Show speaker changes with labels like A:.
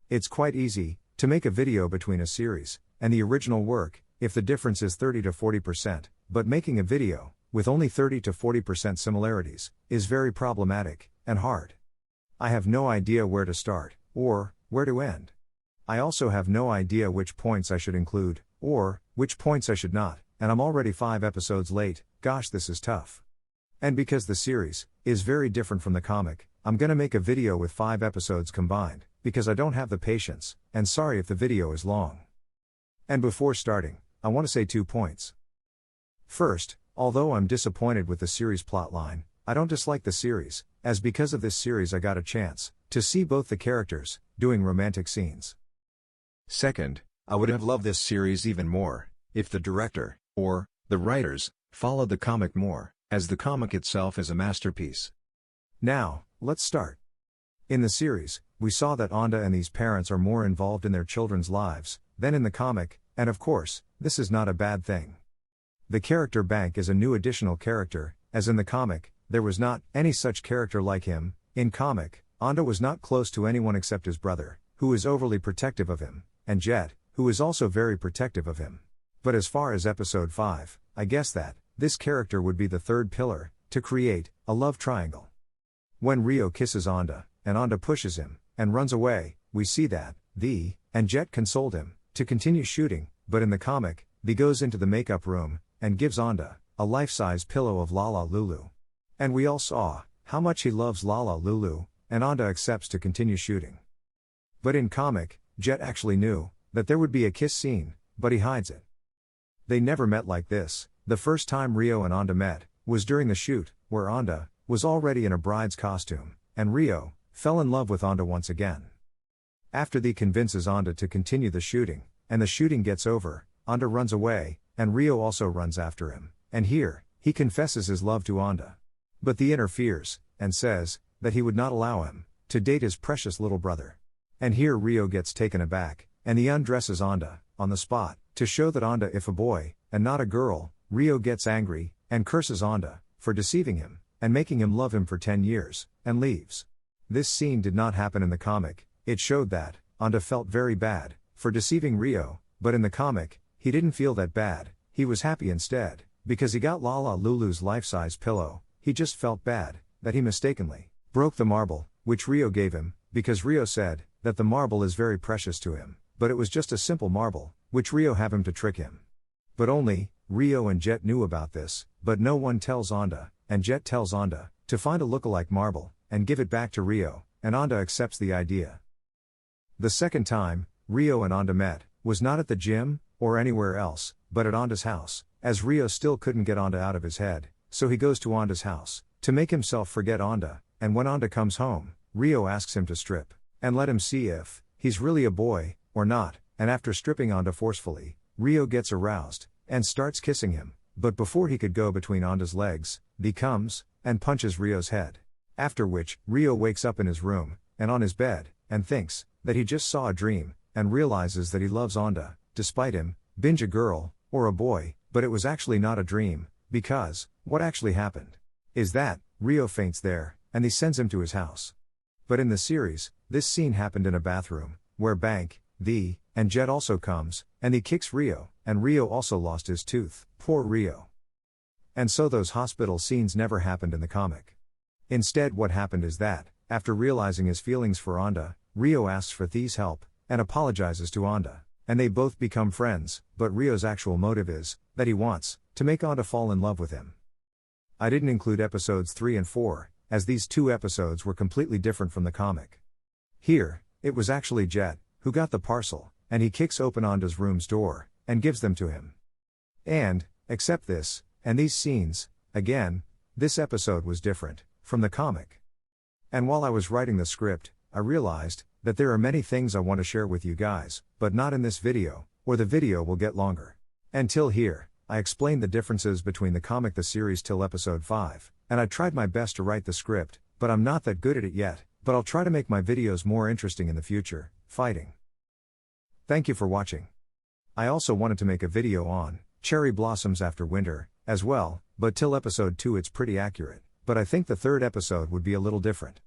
A: It's quite easy to make a video between a series and the original work if the difference is 30 to 40%, but making a video with only 30 to 40% similarities is very problematic and hard. I have no idea where to start or where to end. I also have no idea which points I should include or which points I should not, and I'm already 5 episodes late. Gosh, this is tough. And because the series is very different from the comic, I'm gonna make a video with 5 episodes combined, because I don't have the patience, and sorry if the video is long. And before starting, I want to say 2 points. First, although I'm disappointed with the series plotline, I don't dislike the series, as because of this series I got a chance to see both the characters doing romantic scenes.
B: Second, I would have loved this series even more if the director, or the writers, followed the comic more, as the comic itself is a masterpiece.
A: Now, let's start. In the series, we saw that Anda and these parents are more involved in their children's lives than in the comic, and of course, this is not a bad thing. The character Bank is a new additional character, as in the comic, there was not any such character like him. In comic, Anda was not close to anyone except his brother, who is overly protective of him, and Jet, who is also very protective of him. But as far as episode 5, I guess that this character would be the third pillar to create a love triangle. When Rio kisses Anda, and Anda pushes him and runs away, we see that and Jet consoled him to continue shooting, but in the comic, goes into the makeup room and gives Anda a life-size pillow of Lala Lulu. And we all saw how much he loves Lala Lulu, and Anda accepts to continue shooting. But in comic, Jet actually knew that there would be a kiss scene, but he hides it. They never met like this. The first time Rio and Anda met was during the shoot, where Anda was already in a bride's costume, and Rio fell in love with Anda once again. After he convinces Anda to continue the shooting, and the shooting gets over, Anda runs away, and Rio also runs after him, and here, he confesses his love to Anda. But he interferes, and says that he would not allow him to date his precious little brother. And here Rio gets taken aback, and he undresses Anda on the spot, to show that Anda is a boy, and not a girl. Rio gets angry, and curses Anda for deceiving him, and making him love him for 10 years, and leaves. This scene did not happen in the comic. It showed that Anda felt very bad for deceiving Rio, but in the comic, he didn't feel that bad. He was happy instead, because he got Lala Lulu's life-size pillow. He just felt bad that he mistakenly broke the marble, which Rio gave him, because Rio said that the marble is very precious to him, but it was just a simple marble, which Rio had him to trick him. But only Rio and Jet knew about this, but no one tells Anda, and Jet tells Anda to find a lookalike marble and give it back to Rio, and Anda accepts the idea. The second time Rio and Anda met was not at the gym or anywhere else, but at Anda's house, as Rio still couldn't get Anda out of his head, so he goes to Anda's house to make himself forget Anda, and when Anda comes home, Rio asks him to strip and let him see if he's really a boy or not, and after stripping Anda forcefully, Rio gets aroused and starts kissing him, but before he could go between Anda's legs, he comes and punches Rio's head. After which, Rio wakes up in his room and on his bed and thinks that he just saw a dream, and realizes that he loves Anda, despite him being a girl or a boy, but it was actually not a dream, because what actually happened is that Rio faints there, and he sends him to his house. But in the series, this scene happened in a bathroom, where Bank, and Jet also comes, and he kicks Rio, and Rio also lost his tooth. Poor Rio. And so those hospital scenes never happened in the comic. Instead, what happened is that, after realizing his feelings for Anda, Rio asks for Thee's help, and apologizes to Anda, and they both become friends, but Rio's actual motive is that he wants to make Anda fall in love with him. I didn't include episodes 3 and 4, as these 2 episodes were completely different from the comic. Here, it was actually Jet who got the parcel, and he kicks open Anda's room's door and gives them to him. And, except this, and these scenes, again, this episode was different from the comic. And while I was writing the script, I realized that there are many things I want to share with you guys, but not in this video, or the video will get longer. Until here, I explained the differences between the comic the series till episode 5, and I tried my best to write the script, but I'm not that good at it yet, but I'll try to make my videos more interesting in the future. Fighting. Thank you for watching. I also wanted to make a video on cherry blossoms after winter, as well, but till episode 2 it's pretty accurate, but I think the third episode would be a little different.